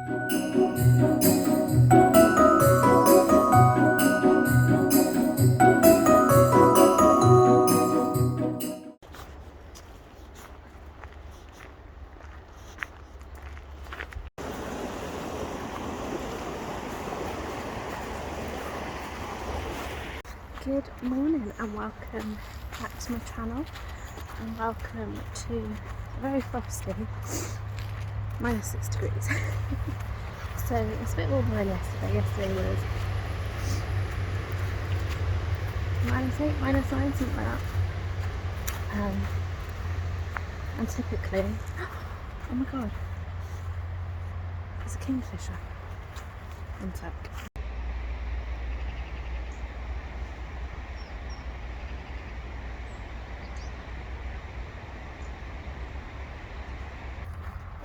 Good morning and welcome back to my channel, and welcome to a very frosty -6 degrees. So it's a bit warmer than yesterday. Yesterday was -8, -9, something like that. And typically, oh my god, there's a kingfisher. One sec.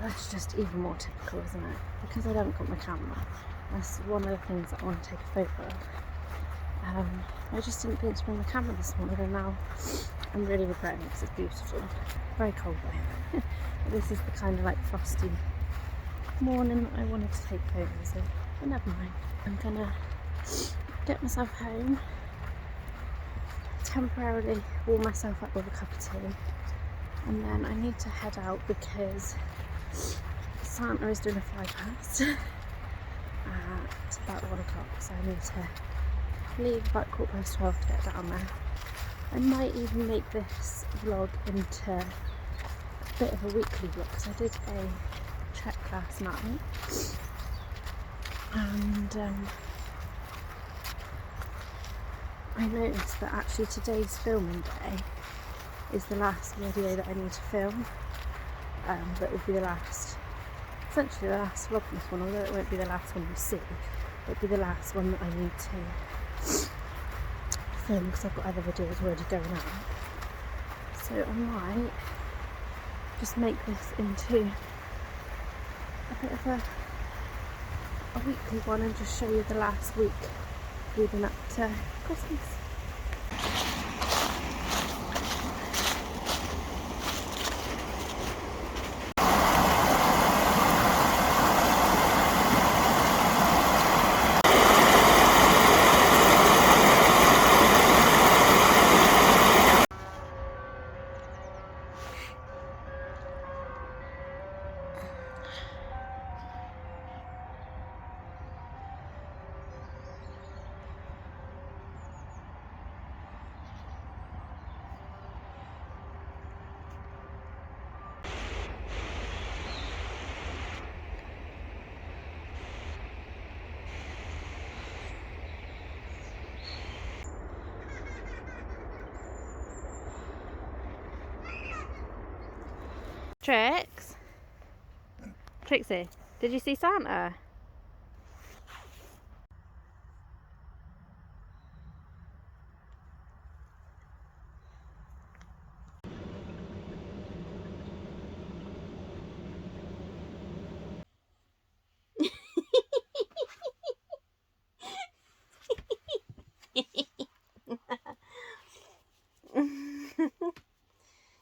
That's just even more typical, isn't it? Because I don't got my camera. That's one of the things that I want to take a photo of. I just didn't think to bring the camera this morning, and now I'm really regretting it because it's beautiful. Very cold though. This is the kind of like frosty morning that I wanted to take photos of, but never mind. I'm gonna get myself home, temporarily warm myself up with a cup of tea, and then I need to head out because Santa is doing a fly past at about 1 o'clock, so I need to leave about 12:15 to get down there. I might even make this vlog into a bit of a weekly vlog because I did a check last night, and I noticed that actually today's filming day is the last video that I need to film. But it would be the last, essentially the last Vlogmas one, although it won't be the last one you see. It'll be the last one that I need to film because I've got other videos already going out. So I might just make this into a bit of a weekly one and just show you the last week leading up to Christmas. Trixie, did you see Santa?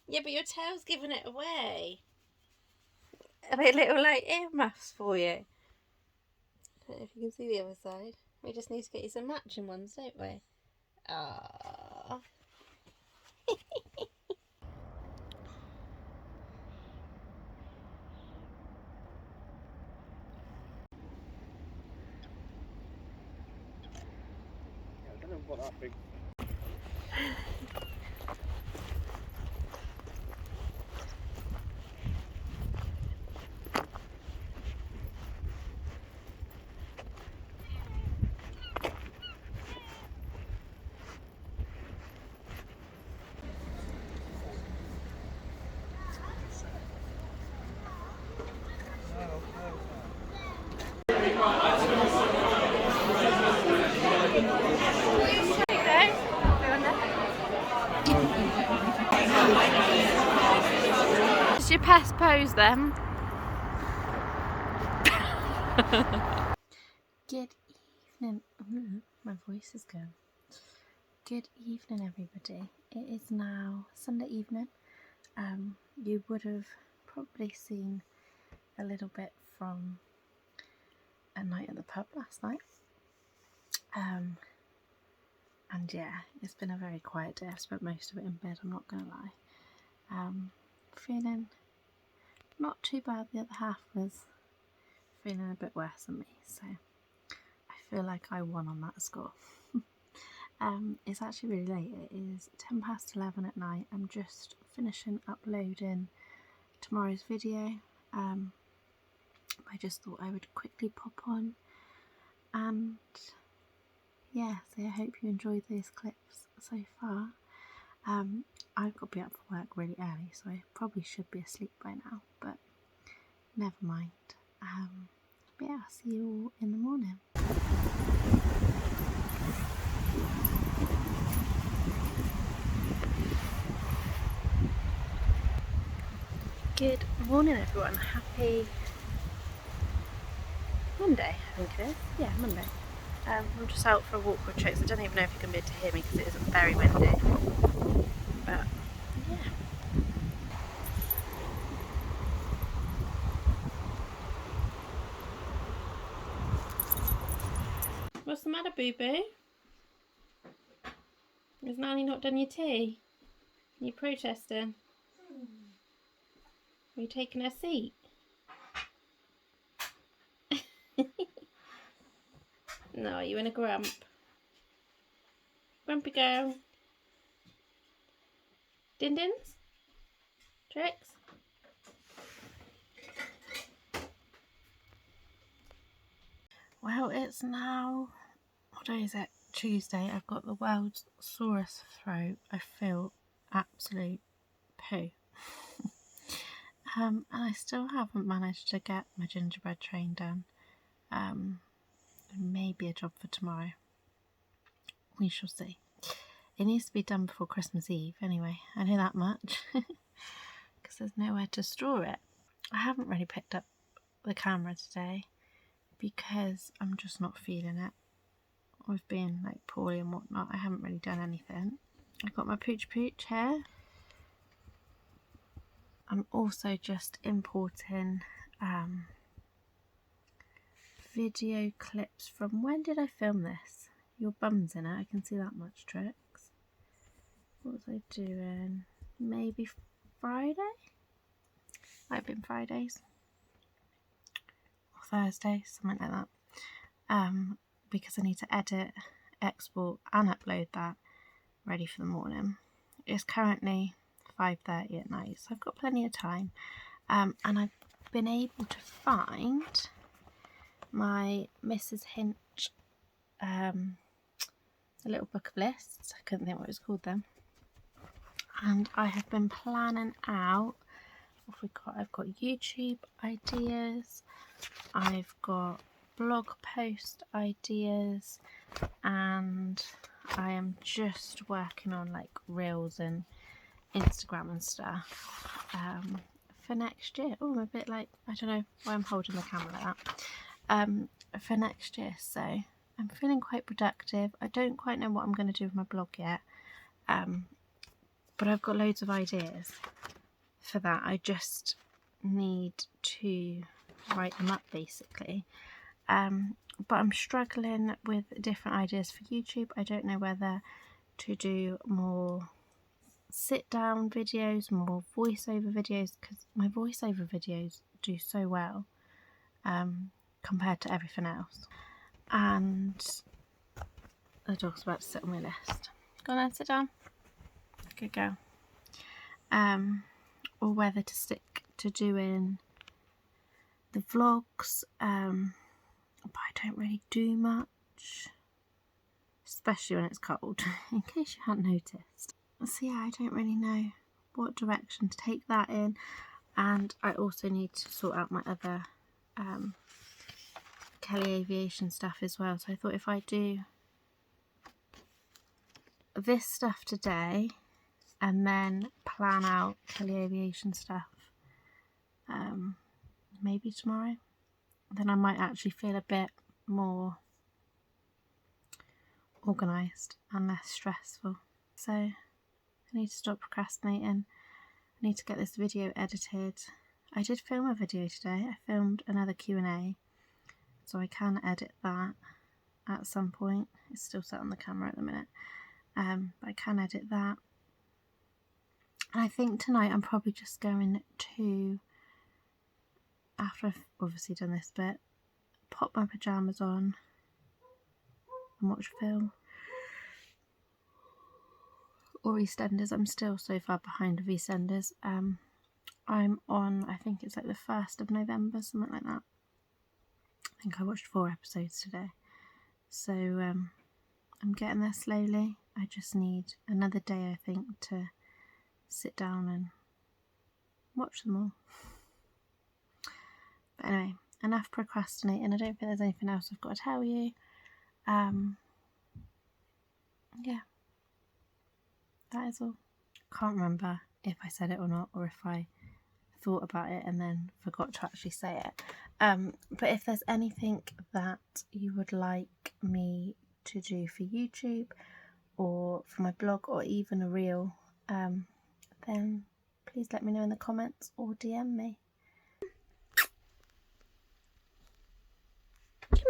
Yeah, but your tail's giving it away. Are they little like earmuffs for you? I don't know if you can see the other side. We just need to get you some matching ones, don't we? Aww. I don't know what that big. Is your past pose then? Good evening. My voice is going. Good evening, everybody. It is now Sunday evening. You would have probably seen a little bit from a night at the pub last night. And yeah, it's been a very quiet day. I've spent most of it in bed, I'm not going to lie. Feeling not too bad. The other half was feeling a bit worse than me, so I feel like I won on that score. It's actually really late. It is 11:10 at night. I'm just finishing uploading tomorrow's video. I just thought I would quickly pop on and yeah, so I hope you enjoyed those clips so far. I've got to be up for work really early, so I probably should be asleep by now, but never mind. But yeah, I'll see you all in the morning. Good morning everyone, happy Monday, I think it is. Yeah, Monday. I'm just out for a walk with Tricks. I don't even know if you can be able to hear me because it is very windy. But yeah. What's the matter, boo boo? Has Nanny not done your tea? Are you protesting? Are you taking her seat? No, are you in a grump? Grumpy girl. Din Dins? Tricks? Well, it's now, what day is it? Tuesday. I've got the world's sorest throat. I feel absolute poo. And I still haven't managed to get my gingerbread train done. Maybe a job for tomorrow. We shall see. It needs to be done before Christmas Eve anyway. I know that much. Because there's nowhere to store it. I haven't really picked up the camera today because I'm just not feeling it. I've been like poorly and whatnot. I haven't really done anything. I've got my pooch here. I'm also just importing video clips from, when did I film this? Your bum's in it, I can see that much, Tricks. What was I doing? Maybe Friday? Might have been Fridays. Or Thursdays, something like that. Because I need to edit, export and upload that ready for the morning. It's currently 5:30 at night, so I've got plenty of time. And I've been able to find my Mrs. Hinch, a little book of lists. I couldn't think what it was called then. And I have been planning out what we've got. I've got YouTube ideas, I've got blog post ideas, and I am just working on like reels and Instagram and stuff for next year. Oh, I'm a bit like, I don't know why I'm holding the camera like that. For next year, so I'm feeling quite productive. I don't quite know what I'm going to do with my blog yet, but I've got loads of ideas for that. I just need to write them up basically. But I'm struggling with different ideas for YouTube. I don't know whether to do more sit down videos, more voiceover videos, because my voiceover videos do so well compared to everything else. And the dog's about to sit on my list. Go on then, sit down. Good girl. Or whether to stick to doing the vlogs, but I don't really do much, especially when it's cold, in case you hadn't noticed. So yeah, I don't really know what direction to take that in, and I also need to sort out my other Kelly Aviation stuff as well. So I thought if I do this stuff today and then plan out Kelly Aviation stuff maybe tomorrow, then I might actually feel a bit more organised and less stressful. So I need to stop procrastinating. I need to get this video edited. I did film a video today. I filmed another Q&A. so I can edit that at some point. It's still set on the camera at the minute, but I can edit that. And I think tonight I'm probably just going to, after I've obviously done this bit, pop my pyjamas on and watch a film. Or EastEnders. I'm still so far behind of EastEnders. I'm on, I think it's like the 1st of November, something like that. I think I watched 4 episodes today. So I'm getting there slowly. I just need another day, I think, to sit down and watch them all. But anyway, enough procrastinating. I don't think there's anything else I've got to tell you. Yeah, that is all. Can't remember if I said it or not, or if I thought about it and then forgot to actually say it. But if there's anything that you would like me to do for YouTube or for my blog or even a reel, then please let me know in the comments or DM me. Come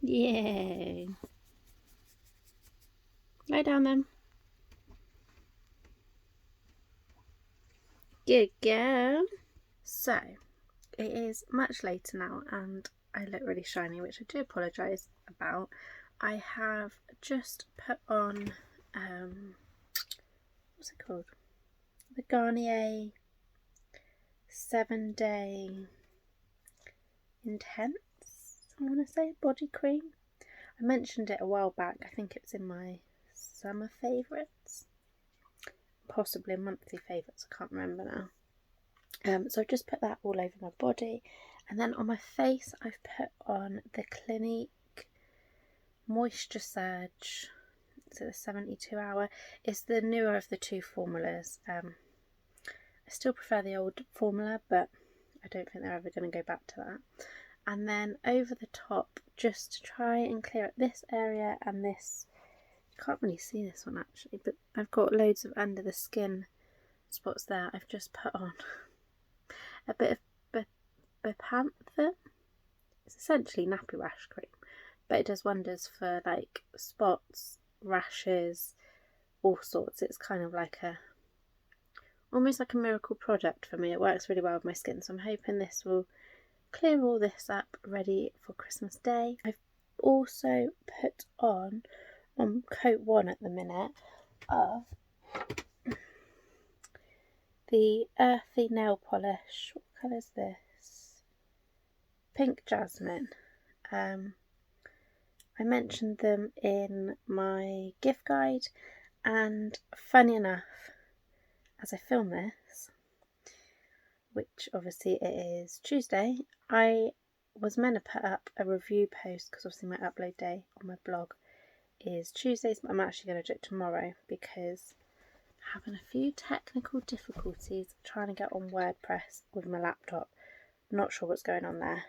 here. Yay. Lie down then. Good girl. So, it is much later now and I look really shiny, which I do apologise about. I have just put on, what's it called? The Garnier 7-Day Intense, I want to say, body cream. I mentioned it a while back. I think it's in my summer favourites. Possibly monthly favourites, I can't remember now. So I've just put that all over my body, and then on my face I've put on the Clinique Moisture Surge, so the 72 hour. It's the newer of the 2 formulas. I still prefer the old formula, but I don't think they're ever going to go back to that. And then over the top, just to try and clear up this area and this. Can't really see this one actually, but I've got loads of under the skin spots there. I've just put on a bit of Bepanthen. It's essentially nappy rash cream, but it does wonders for like spots, rashes, all sorts. It's kind of like almost like a miracle product for me. It works really well with my skin, so I'm hoping this will clear all this up ready for Christmas Day. I've also put on coat 1 at the minute of the earthy nail polish. What colour is this? Pink Jasmine. I mentioned them in my gift guide, and funny enough, as I film this, which obviously it is Tuesday, I was meant to put up a review post because obviously my upload day on my blog is Tuesdays, but I'm actually going to do it tomorrow because I'm having a few technical difficulties trying to get on WordPress with my laptop. I'm not sure what's going on there,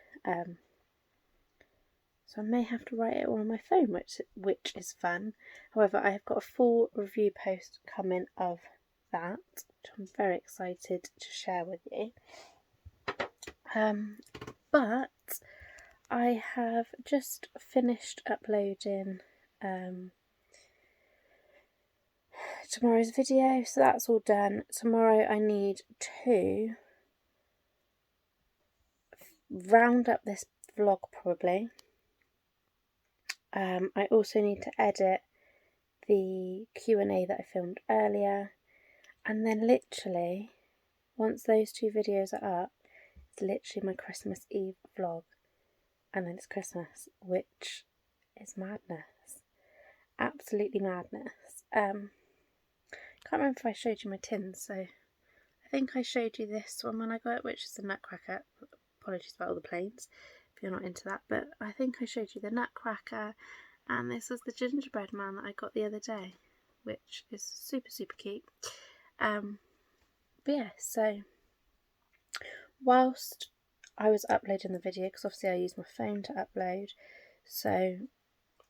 so I may have to write it all on my phone, which is fun. However, I have got a full review post coming of that, which I'm very excited to share with you. But I have just finished uploading tomorrow's video, so that's all done. Tomorrow I need to round up this vlog probably. I also need to edit the Q&A that I filmed earlier, and then literally once those 2 videos are up, it's literally my Christmas Eve vlog, and then it's Christmas, which is madness. Absolutely madness. Can't remember if I showed you my tins, so I think I showed you this one when I got it, which is the Nutcracker. Apologies about all the planes if you're not into that, but I think I showed you the Nutcracker, and this was the gingerbread man that I got the other day, which is super cute. But yeah, so whilst I was uploading the video, because obviously I use my phone to upload, so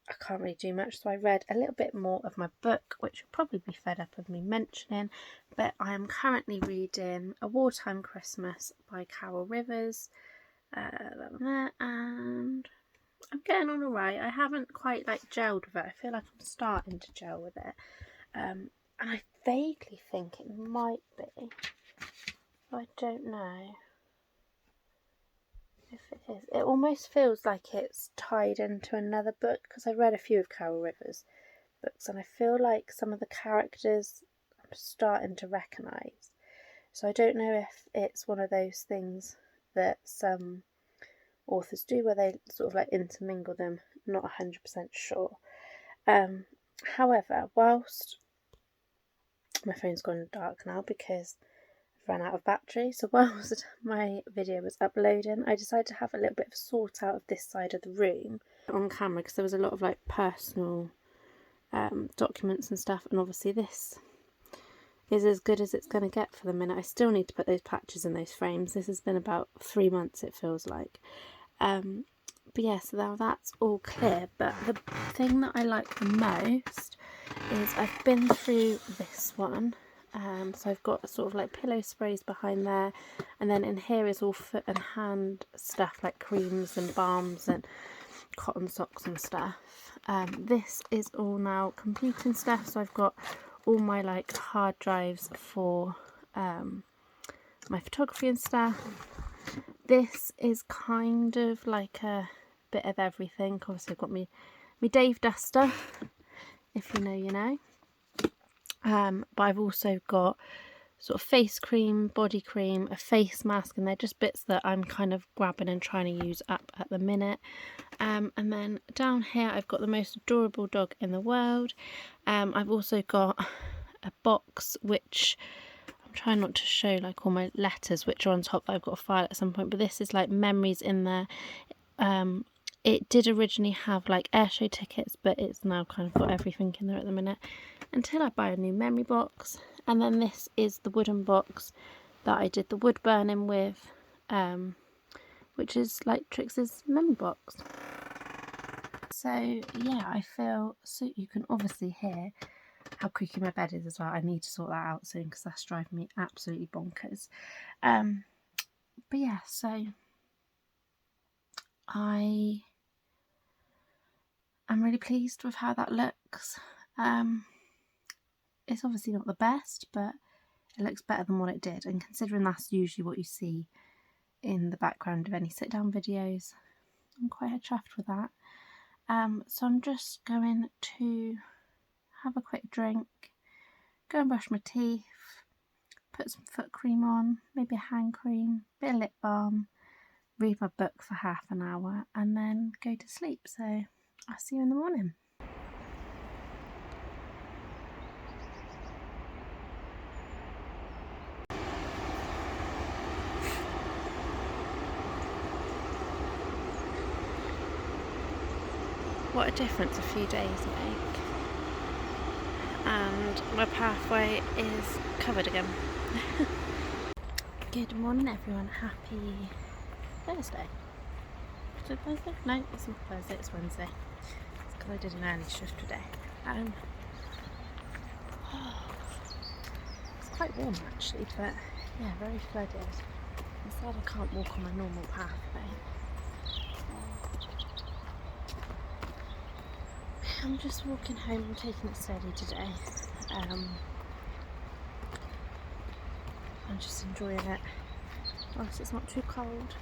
I can't really do much, so I read a little bit more of my book, which will probably be fed up of me mentioning, but I am currently reading A Wartime Christmas by Carol Rivers. and I'm getting on alright. I haven't quite like gelled with it. I feel like I'm starting to gel with it. And I vaguely think it might be. I don't know if it is. It almost feels like it's tied into another book, because I read a few of Carol Rivers' books and I feel like some of the characters I'm starting to recognise. So I don't know if it's one of those things that some authors do where they sort of like intermingle them, not 100% sure. However, whilst my phone's gone dark now because I've run out of battery, so whilst my video was uploading, I decided to have a little bit of a sort out of this side of the room on camera, because there was a lot of like personal documents and stuff, and obviously this is as good as it's going to get for the minute. I still need to put those patches in those frames. This has been about 3 months, it feels like. But yeah, so now that's all clear. But the thing that I like the most is I've been through this one. So I've got sort of like pillow sprays behind there, and then in here is all foot and hand stuff like creams and balms and cotton socks and stuff. This is all now completing stuff, so I've got all my like hard drives for my photography and stuff. This is kind of like a bit of everything. Obviously I've got me Dave duster, if you know you know, but I've also got sort of face cream, body cream, a face mask, and they're just bits that I'm kind of grabbing and trying to use up at the minute. And then down here I've got the most adorable dog in the world. I've also got a box which I'm trying not to show like all my letters which are on top that I've got to file at some point, but this is like memories in there. It did originally have like airshow tickets, but it's now kind of got everything in there at the minute until I buy a new memory box. And then this is the wooden box that I did the wood burning with, which is like Trix's memory box. So yeah, I feel, so you can obviously hear how creaky my bed is as well. I need to sort that out soon because that's driving me absolutely bonkers. But yeah, so I'm really pleased with how that looks. It's obviously not the best, but it looks better than what it did, and considering that's usually what you see in the background of any sit down videos, I'm quite chuffed with that. So I'm just going to have a quick drink, go and brush my teeth, put some foot cream on, maybe a hand cream, bit of lip balm, read my book for half an hour, and then go to sleep. So I'll see you in the morning. What a difference a few days make. And my pathway is covered again. Good morning everyone, happy Thursday. Is it Thursday? No, it's not Thursday, it's Wednesday. It's because I did an early shift today. It's quite warm actually, but yeah, very flooded. I'm sad I can't walk on my normal pathway. I'm just walking home and taking it steady today. I'm just enjoying it whilst it's not too cold.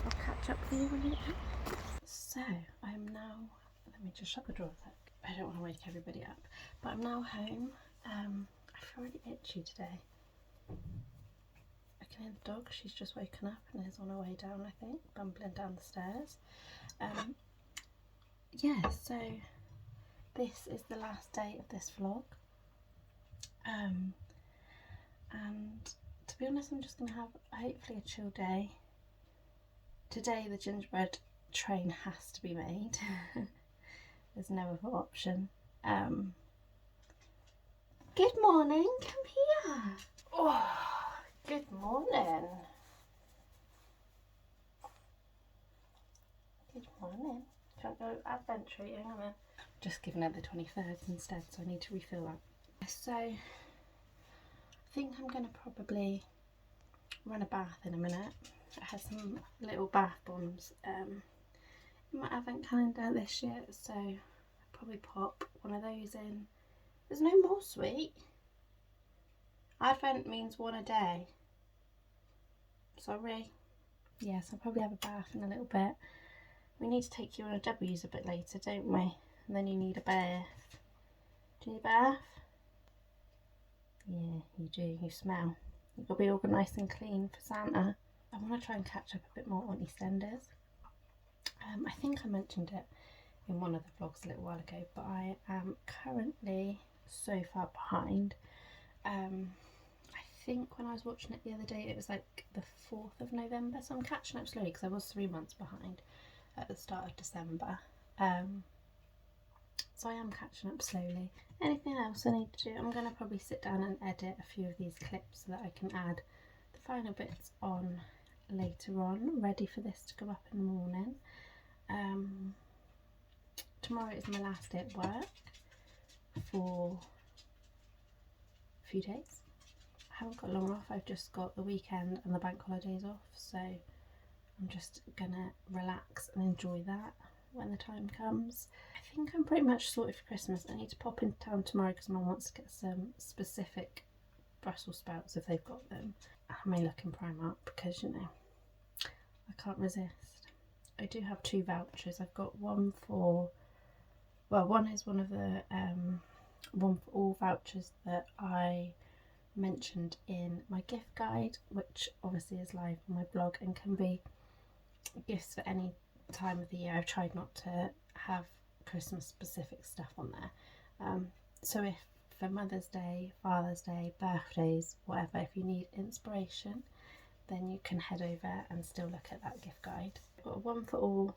I'll catch up with you when you get home. So I'm now, let me just shut the door a sec. I don't want to wake everybody up, but I'm now home. I feel really itchy today. I can hear the dog, she's just woken up and is on her way down, I think, bumbling down the stairs. Yeah, so this is the last day of this vlog. And to be honest, I'm just going to have hopefully a chill day. Today the gingerbread train has to be made. There's no other option. Good morning, come here. Oh, good morning. Good morning. Can't go advent treating, am I? Just giving her the 23rd instead, so I need to refill that. So I think I'm going to probably run a bath in a minute. I had some little bath bombs in my advent calendar this year, so I'll probably pop one of those in. There's no more sweet. Advent means one a day. Sorry. Yes, I'll probably have a bath in a little bit. We need to take you on a W's a bit later, don't we? And then you need a bath. Do you need a bath? Yeah, you do. You smell. You've got to be all nice and clean for Santa. I want to try and catch up a bit more on EastEnders. I think I mentioned it in one of the vlogs a little while ago, but I am currently so far behind. I think when I was watching it the other day, it was like the 4th of November, so I'm catching up slowly because I was 3 months behind at the start of December. So I am catching up slowly. Anything else I need to do? I'm going to probably sit down and edit a few of these clips so that I can add the final bits on later on, ready for this to go up in the morning. Tomorrow is my last day at work for a few days. I haven't got long off, I've just got the weekend and the bank holidays off, so I'm just gonna relax and enjoy that when the time comes. I think I'm pretty much sorted for Christmas. I need to pop into town tomorrow because Mum wants to get some specific Brussels sprouts if they've got them. I may look in Primark because, you know, I can't resist. I do have 2 vouchers. I've got one for, well, one is one of the one for all vouchers that I mentioned in my gift guide, which obviously is live on my blog and can be gifts for any time of the year. I've tried not to have Christmas specific stuff on there. So if for Mother's Day, Father's Day, birthdays, whatever, if you need inspiration, then you can head over and still look at that gift guide. I've got a one for all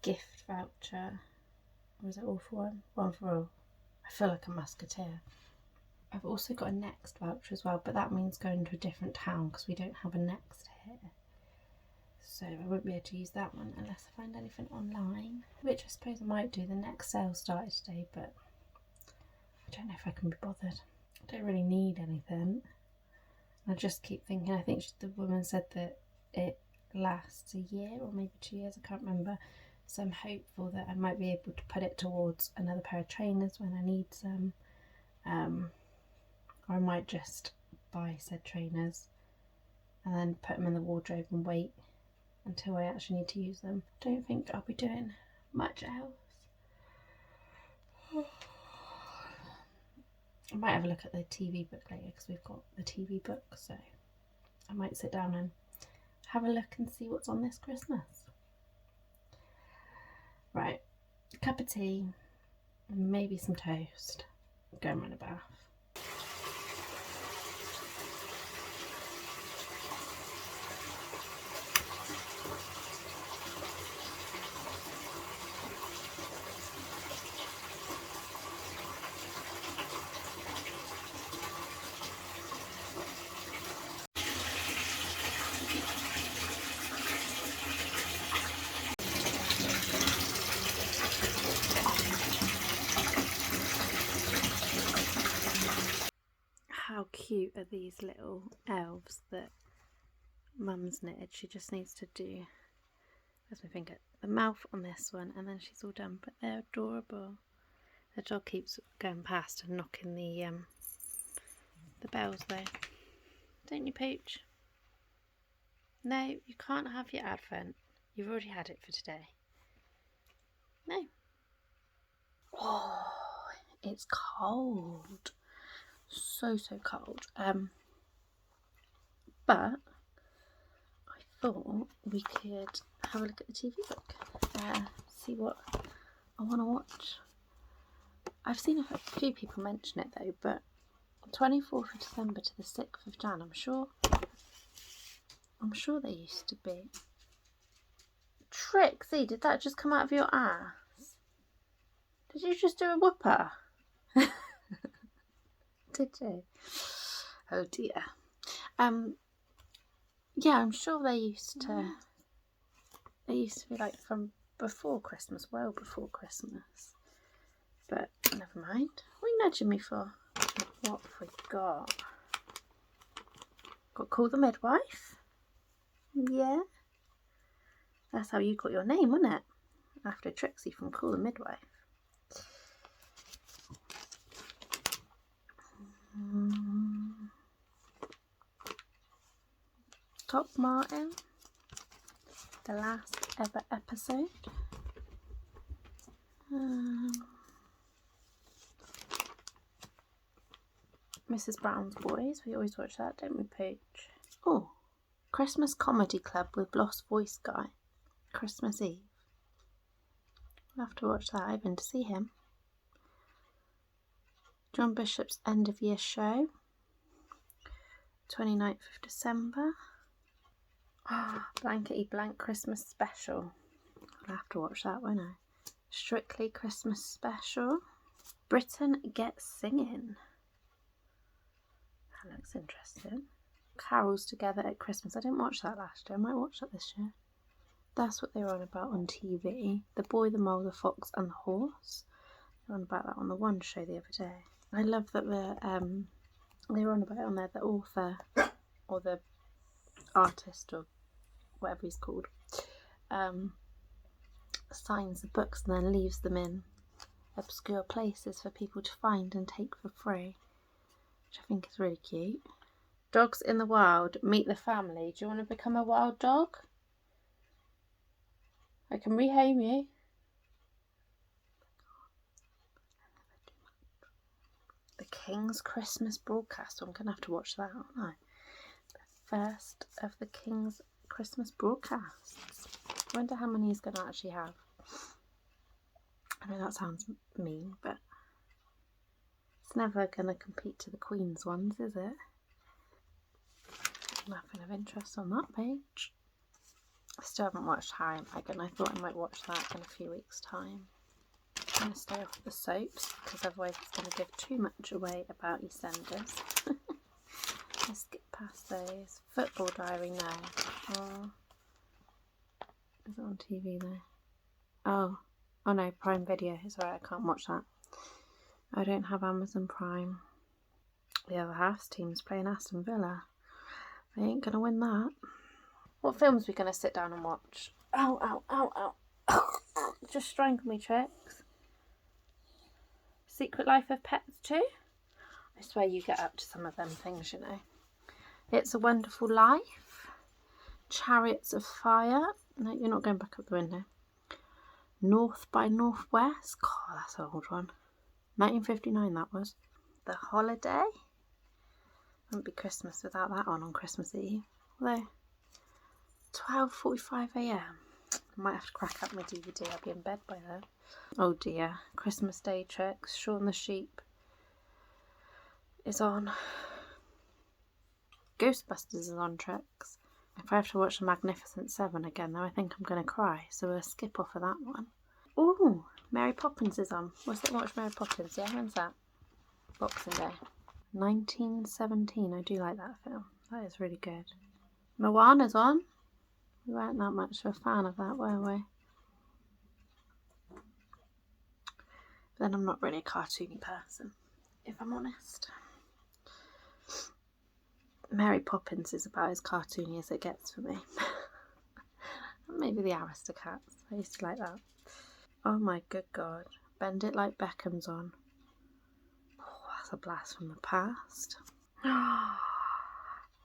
gift voucher. Or is it all for one? One for all. I feel like a musketeer. I've also got a Next voucher as well, but that means going to a different town because we don't have a Next here. So I won't be able to use that one unless I find anything online, which I suppose I might do. The Next sale started today, but I don't know if I can be bothered. I don't really need anything. I just keep thinking, I think the woman said that it lasts a year or maybe 2 years, I can't remember. So I'm hopeful that I might be able to put it towards another pair of trainers when I need some. Or I might just buy said trainers and then put them in the wardrobe and wait until I actually need to use them. Don't think I'll be doing much else. I might have a look at the TV book later because we've got the TV book, so I might sit down and have a look and see what's on this Christmas. Right, a cup of tea, maybe some toast, go and run a bath. How cute are these little elves that Mum's knitted? She just needs to do, where's my finger, the mouth on this one and then she's all done, but they're adorable. The dog keeps going past and knocking the bells though. Don't you, Pooch? No, you can't have your Advent. You've already had it for today. No. Oh, it's cold. So cold. But I thought we could have a look at the TV book, see what I want to watch. I've seen a few people mention it though, but 24th of December to the 6th of Jan, I'm sure they used to be. Trixie, did that just come out of your ass? Did you just do a whooper? Did you? Oh dear. Yeah, I'm sure they used to be like from before Christmas, well before Christmas. But never mind. What are you nudging me for? What have we got? Got Call the Midwife. Yeah. That's how you got your name, wasn't it? After Trixie from Call the Midwife. Doc Martin. The last ever episode. Mrs. Brown's Boys. We always watch that, don't we, Pooch? Oh, Christmas Comedy Club with Lost Voice Guy. Christmas Eve. I'll have to watch that. I've been to see him. John Bishop's End of Year Show. 29th of December. Blankety Blank Christmas Special. I'll have to watch that, won't I? Strictly Christmas Special. Britain Gets Singing. That looks interesting. Carols Together at Christmas. I didn't watch that last year. I might watch that this year. That's what they were on about on TV. The Boy, the Mole, the Fox and the Horse. They were on about that on the One show the other day. I love that they were on about it on there, the author or the artist or whatever he's called signs the books and then leaves them in obscure places for people to find and take for free, which I think is really cute. Dogs in the Wild, Meet the Family. Do you want to become a wild dog? I can rehome you. The King's Christmas Broadcast. I'm going to have to watch that, aren't I? The first of the King's Christmas broadcasts. I wonder how many he's going to actually have. I know that sounds mean, but it's never going to compete to the Queen's ones, is it? Nothing of interest on that page. I still haven't watched Harry and Meghan. I thought I might watch that in a few weeks' time. I'm going to stay off the soaps because otherwise it's going to give too much away about EastEnders. Let's skip past those. Football Diary now. Oh. Is it on TV though? Oh no, Prime Video. It's alright, I can't watch that. I don't have Amazon Prime. The other half's team's playing Aston Villa. They ain't going to win that. What films are we going to sit down and watch? Ow, ow, ow, ow. Just strangle me, Trix. Secret Life of Pets 2? I swear you get up to some of them things, you know. It's a Wonderful Life. Chariots of Fire. No, you're not going back up the window. North by Northwest. God, that's an old one. 1959 that was. The Holiday. Wouldn't be Christmas without that on Christmas Eve. Although, 12:45 AM. I might have to crack up my DVD. I'll be in bed by then. Oh dear. Christmas Day Tricks. Shaun the Sheep is on. Ghostbusters is on, Tricks. If I have to watch The Magnificent Seven again, though, I think I'm going to cry. So we'll skip off of that one. Ooh, Mary Poppins is on. Watch Mary Poppins. Yeah, when's that? Boxing Day. 1917. I do like that film. That is really good. Moana's on. We weren't that much of a fan of that, were we? But then I'm not really a cartoony person, if I'm honest. Mary Poppins is about as cartoony as it gets for me. Maybe the Aristocats. I used to like that. Oh my good God. Bend It Like Beckham's on. Oh, that's a blast from the past.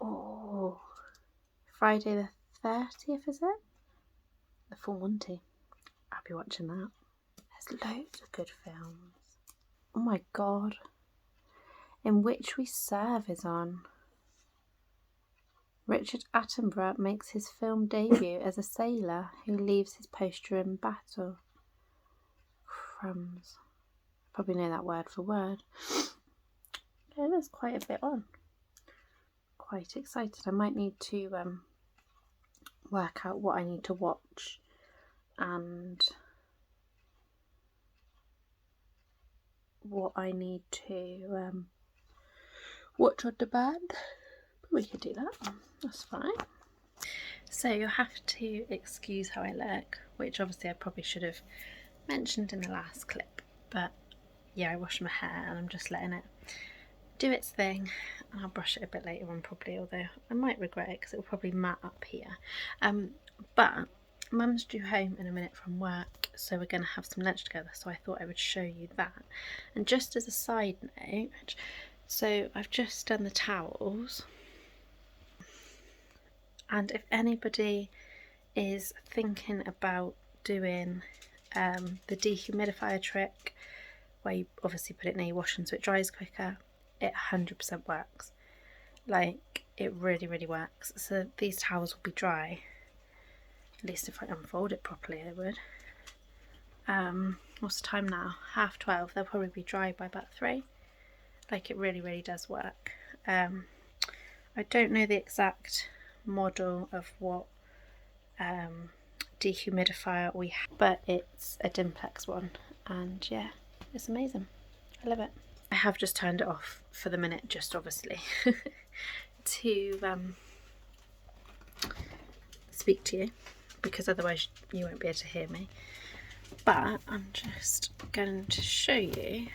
Oh. Friday the 30th, is it? The Full Monty. I'll be watching that. There's loads of good films. Oh my God. In Which We Serve is on. Richard Attenborough makes his film debut as a sailor who leaves his post during battle. Crumbs. Probably know that word for word. Okay, there's quite a bit on. Quite excited. I might need to work out what I need to watch and what I need to watch on demand. We could do that. That's fine. So you'll have to excuse how I look, which obviously I probably should have mentioned in the last clip, but yeah, I washed my hair and I'm just letting it do its thing, and I'll brush it a bit later on probably, although I might regret it because it will probably mat up here. But Mum's due home in a minute from work, so we're going to have some lunch together, so I thought I would show you that. And just as a side note, so I've just done the towels, and if anybody is thinking about doing the dehumidifier trick, where you obviously put it near your washing so it dries quicker, it 100% works. Like, it really, really works. So these towels will be dry, at least if I unfold it properly I would. What's the time now? 12:30. They'll probably be dry by about 3. Like, it really, really does work. I don't know the exact model of what dehumidifier we have, but it's a Dimplex one, and yeah, it's amazing. I love it. I have just turned it off for the minute, just obviously to speak to you, because otherwise you won't be able to hear me. But I'm just going to show you,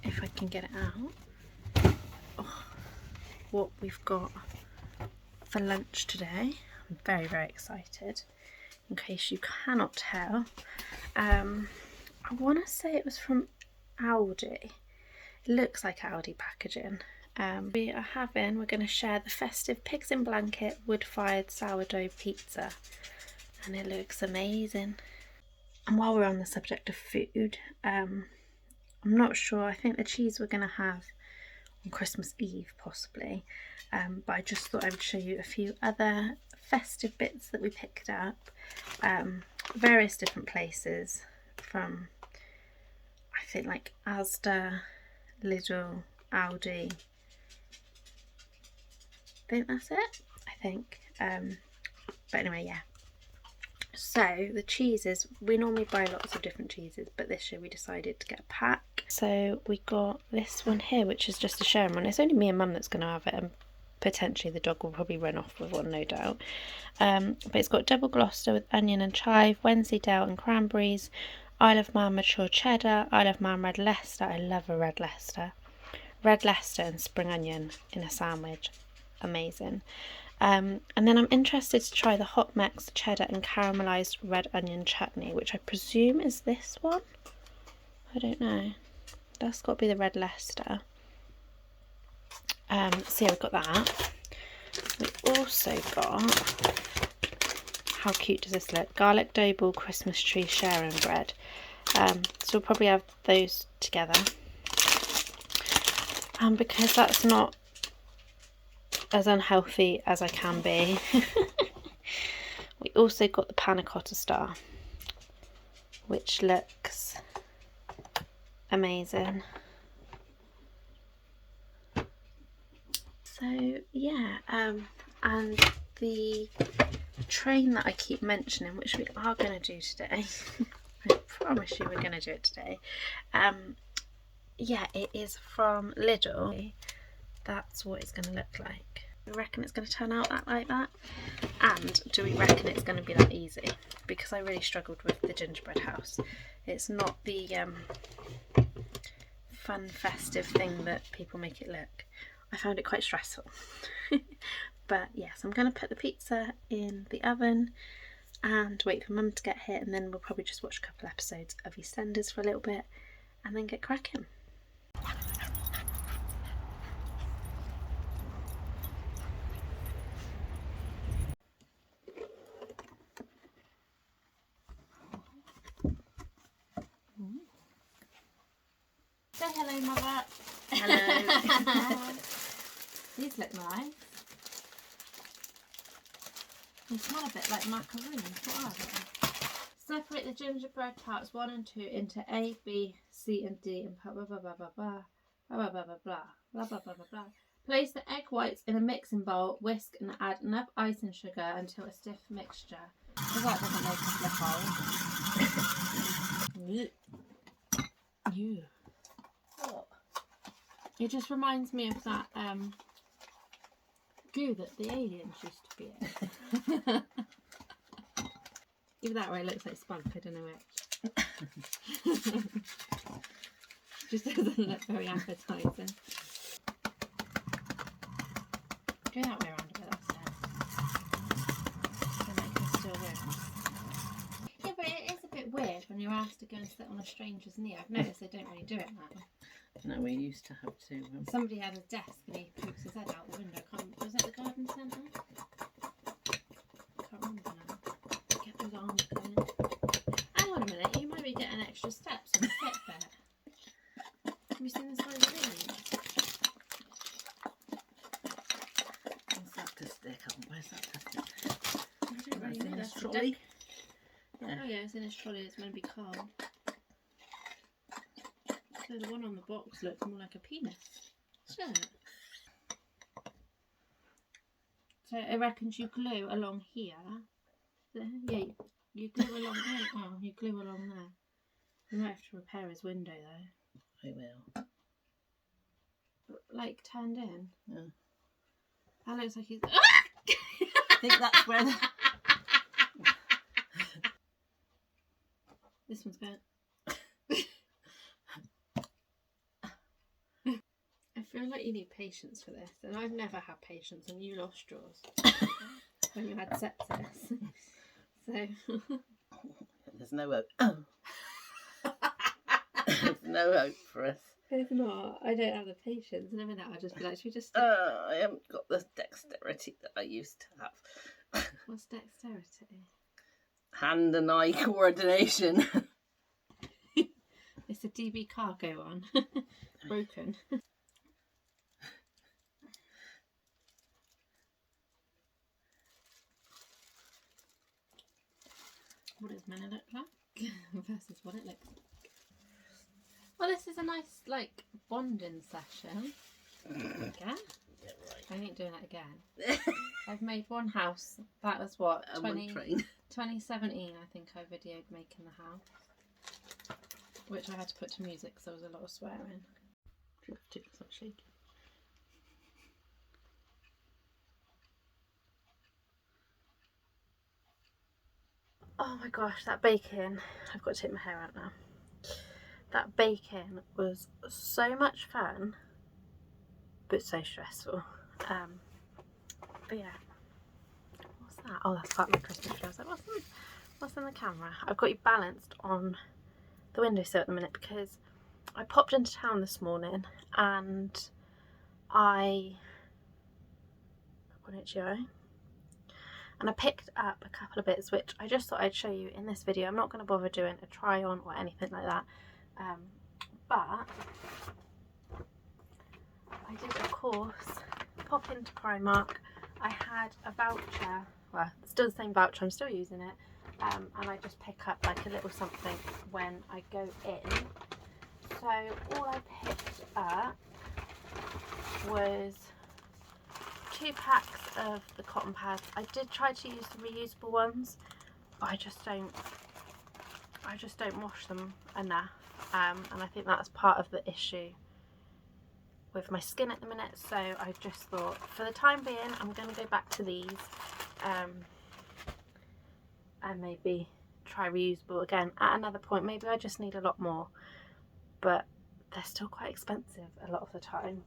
if I can get it out, what we've got for lunch today. I'm very, very excited, in case you cannot tell. I want to say it was from Aldi. It looks like Aldi packaging. We're going to share the festive pigs in blanket wood-fired sourdough pizza, and it looks amazing. And while we're on the subject of food, I'm not sure, I think the cheese we're going to have on Christmas Eve possibly, but I just thought I would show you a few other festive bits that we picked up, various different places, from I think like Asda, Lidl, Aldi. I think that's it, I think. But anyway, yeah. So the cheeses, we normally buy lots of different cheeses, but this year we decided to get a pack. So we got this one here, which is just a sharing one. It's only me and Mum that's going to have it, and potentially the dog will probably run off with one, no doubt. But it's got double Gloucester with onion and chive, Wensleydale and cranberries, Isle of Man mature cheddar, Isle of Man red Leicester. I love a red Leicester. Red Leicester and spring onion in a sandwich. Amazing. And then I'm interested to try the hot mix cheddar and caramelised red onion chutney, which I presume is this one. I don't know. That's got to be the red Leicester. So yeah, we've got that. We also got, how cute does this look? Garlic dough ball Christmas tree sharing bread. So we'll probably have those together. And because that's not as unhealthy as I can be, we also got the panna cotta star, which looks amazing. So yeah, and the train that I keep mentioning, which we are going to do today, I promise you we're going to do it today. Yeah, it is from Lidl. That's what it's going to look like. Do we reckon it's going to turn out like that? And do we reckon it's going to be that easy? Because I really struggled with the gingerbread house. It's not the fun, festive thing that people make it look. I found it quite stressful. But yes, I'm going to put the pizza in the oven and wait for Mum to get here, and then we'll probably just watch a couple episodes of EastEnders for a little bit and then get cracking. Say hello, Mother. Hello. These look nice. They smell a bit like macaroons. What are they? Separate the gingerbread tarts 1 and 2 into A, B, C, and D, and blah blah blah blah blah blah blah blah blah blah blah blah blah blah blah. Place the egg whites in a mixing bowl, whisk, and add enough ice and sugar until a stiff mixture. So that doesn't make a flip hole. You. What? It just reminds me of that goo that the aliens used to be in. Either that or it looks like spunk, I don't know which. Just doesn't look very appetising. Go that way around a bit, that's it. Then I can still win. Yeah, but it is a bit weird when you're asked to go and sit on a stranger's knee. I've noticed they don't really do it now. No, we used to have to. Somebody had a desk and he pokes his head out the window. Was it the garden centre? Can't remember now. Get those arms going. Hang on a minute, you might be getting extra steps on the Fitbit. Have you seen the size of these? What's that to stick on? Where's that to stick? I don't really know. That's That's trolley. Yeah. Oh yeah, it's in his trolley. It's meant to be calm. So the one on the box looks more like a penis. Doesn't it? So I reckon you glue along here. Yeah, you glue along there. Oh, you glue along there. We might have to repair his window though. I will. Like turned in. Yeah. That looks like he's. I think that's where the... This one's going. I feel like you need patience for this, and I've never had patience, and you lost yours when you had sepsis. So There's no hope. Oh. There's no hope for us. it's not. I don't have the patience, and every now I'll just be like, should we just? I haven't got the dexterity that I used to have. What's dexterity? Hand and eye coordination. It's a DB cargo one. Broken. What does Minna look like versus what it looks like. Well, this is a nice, like, bonding session. Again? Yeah, right. I ain't doing it again. I've made one house. That was what? 2017, I think I videoed making the house. Which I had to put to music because there was a lot of swearing. You have to stop shaking. Oh my gosh, that bacon. I've got to take my hair out now. That bacon was so much fun, but so stressful. But yeah. What's that? Oh, that's part of my Christmas tree. I was like, what's in the camera? I've got you balanced on the windowsill at the minute because I popped into town this morning and I picked up a couple of bits which I just thought I'd show you in this video. I'm not going to bother doing a try on or anything like that, but I did of course pop into Primark. I had a voucher, well it's still the same voucher, I'm still using it, and I just pick up like a little something when I go in. So all I picked up was 2 packs of the cotton pads. I did try to use the reusable ones, but I just don't wash them enough, and I think that's part of the issue with my skin at the minute. So I just thought for the time being I'm going to go back to these, and maybe try reusable again at another point. Maybe I just need a lot more, but they're still quite expensive a lot of the time,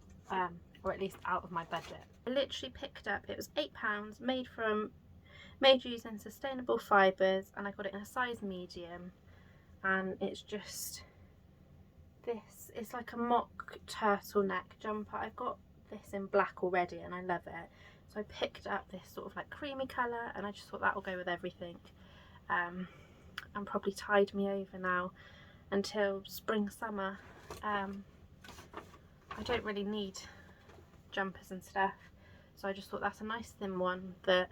or at least out of my budget. I literally picked up, it was £8, made using sustainable fibres, and I got it in a size medium, and it's just this, it's like a mock turtleneck jumper. I've got this in black already and I love it, so I picked up this sort of like creamy colour, and I just thought that will go with everything, and probably tide me over now until spring summer. I don't really need jumpers and stuff, so I just thought that's a nice thin one that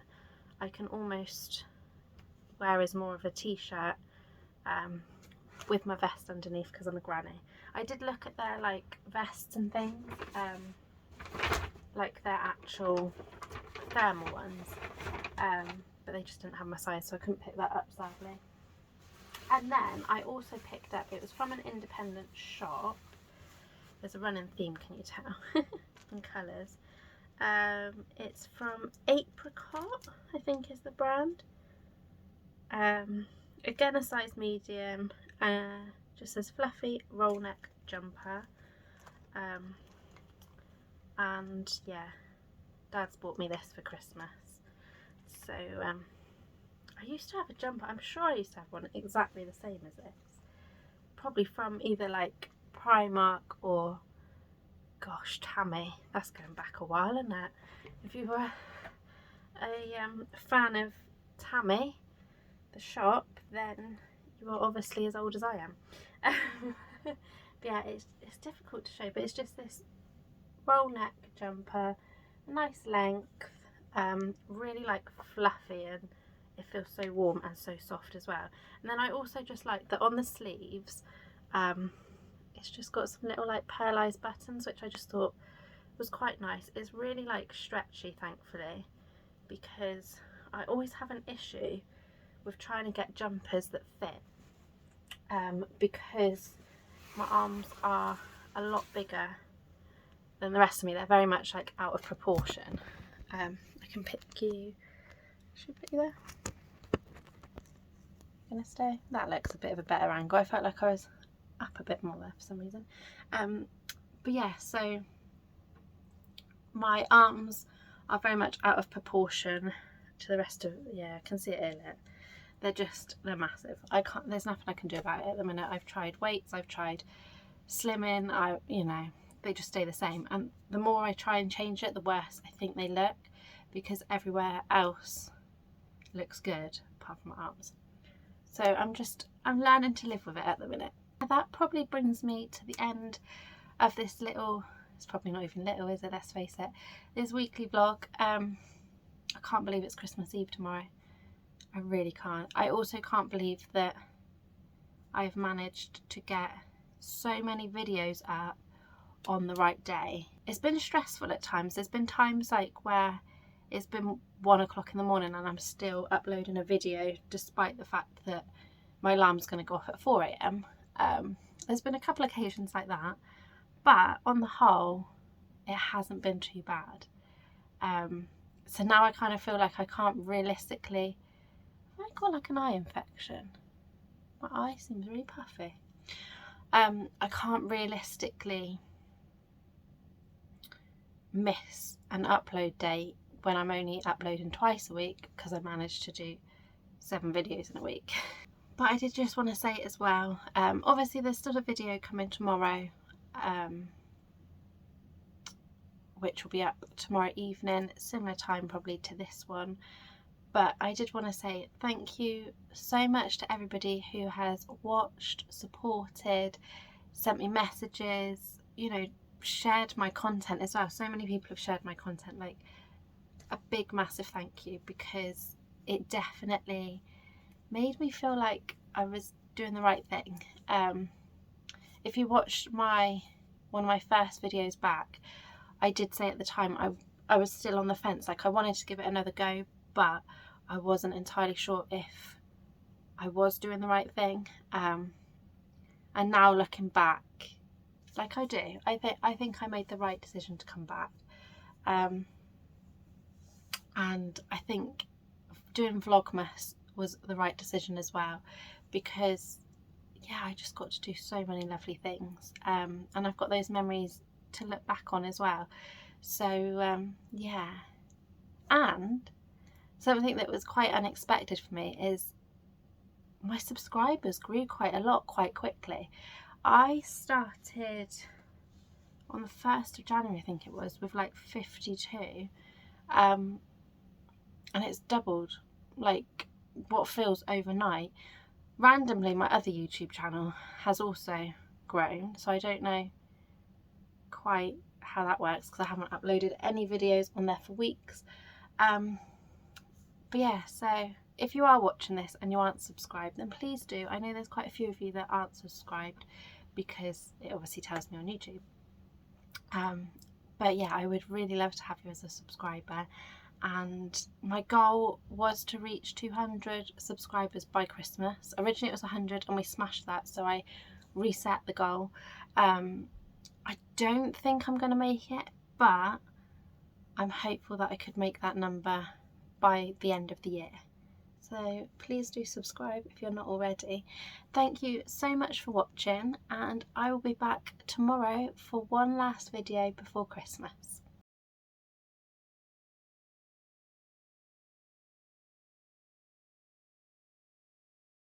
I can almost wear as more of a t-shirt, with my vest underneath because I'm a granny. I did look at their like vests and things, like their actual thermal ones, but they just didn't have my size, so I couldn't pick that up sadly. And then I also picked up, it was from an independent shop, there's a running theme, can you tell? In colours. It's from Apricot, I think is the brand. Again a size medium, just says fluffy roll neck jumper, and yeah, Dad's bought me this for Christmas. So I used to have a jumper, I'm sure I used to have one exactly the same as this. Probably from either like Primark or, gosh, Tammy. That's going back a while, isn't it? If you were a fan of Tammy, the shop, then you are obviously as old as I am. But yeah, it's difficult to show, but it's just this roll neck jumper, nice length, really like fluffy, and it feels so warm and so soft as well. And then I also just like that on the sleeves, it's just got some little like pearlized buttons, which I just thought was quite nice. It's really like stretchy, thankfully, because I always have an issue with trying to get jumpers that fit, because my arms are a lot bigger than the rest of me. They're very much like out of proportion. I can pick you. Should I put you there? Gonna stay? That looks a bit of a better angle. I felt like I was up a bit more there for some reason. But yeah, so my arms are very much out of proportion to the rest of, yeah, I can see it here. They're massive. There's nothing I can do about it at the minute. I've tried weights, I've tried slimming, you know, they just stay the same. And the more I try and change it, the worse I think they look, because everywhere else looks good apart from my arms. So I'm learning to live with it at the minute. That probably brings me to the end of this little, it's probably not even little, is it? Let's face it. This weekly vlog. I can't believe it's Christmas Eve tomorrow. I really can't. I also can't believe that I've managed to get so many videos up on the right day. It's been stressful at times. There's been times like where it's been 1 o'clock in the morning and I'm still uploading a video despite the fact that my alarm's going to go off at 4 AM. There's been a couple of occasions like that, but on the whole it hasn't been too bad. So now I kind of feel like I can't realistically, I got like an eye infection. My eye seems really puffy. I can't realistically miss an upload date when I'm only uploading twice a week, because I managed to do 7 videos in a week. But I did just want to say as well, obviously there's still a video coming tomorrow, which will be up tomorrow evening, similar time probably to this one. But I did want to say thank you so much to everybody who has watched, supported, sent me messages, you know, shared my content as well. So many people have shared my content. Like, a big massive thank you, because it definitely made me feel like I was doing the right thing. If you watched one of my first videos back, I did say at the time I was still on the fence. Like, I wanted to give it another go, but I wasn't entirely sure if I was doing the right thing. And now looking back, like I do, I think I made the right decision to come back. And I think doing Vlogmas was the right decision as well, because yeah, I just got to do so many lovely things, and I've got those memories to look back on as well. So yeah, and something that was quite unexpected for me is my subscribers grew quite a lot quite quickly. I started on the 1st of January, I think it was, with like 52, and it's doubled, like what feels overnight. Randomly, my other YouTube channel has also grown, so I don't know quite how that works because I haven't uploaded any videos on there for weeks. But yeah, so if you are watching this and you aren't subscribed, then please do. I know there's quite a few of you that aren't subscribed because it obviously tells me on YouTube. But yeah, I would really love to have you as a subscriber, and my goal was to reach 200 subscribers by Christmas. Originally it was 100 and we smashed that, so I reset the goal. I don't think I'm going to make it, but I'm hopeful that I could make that number by the end of the year. So please do subscribe if you're not already. Thank you so much for watching, and I will be back tomorrow for one last video before Christmas.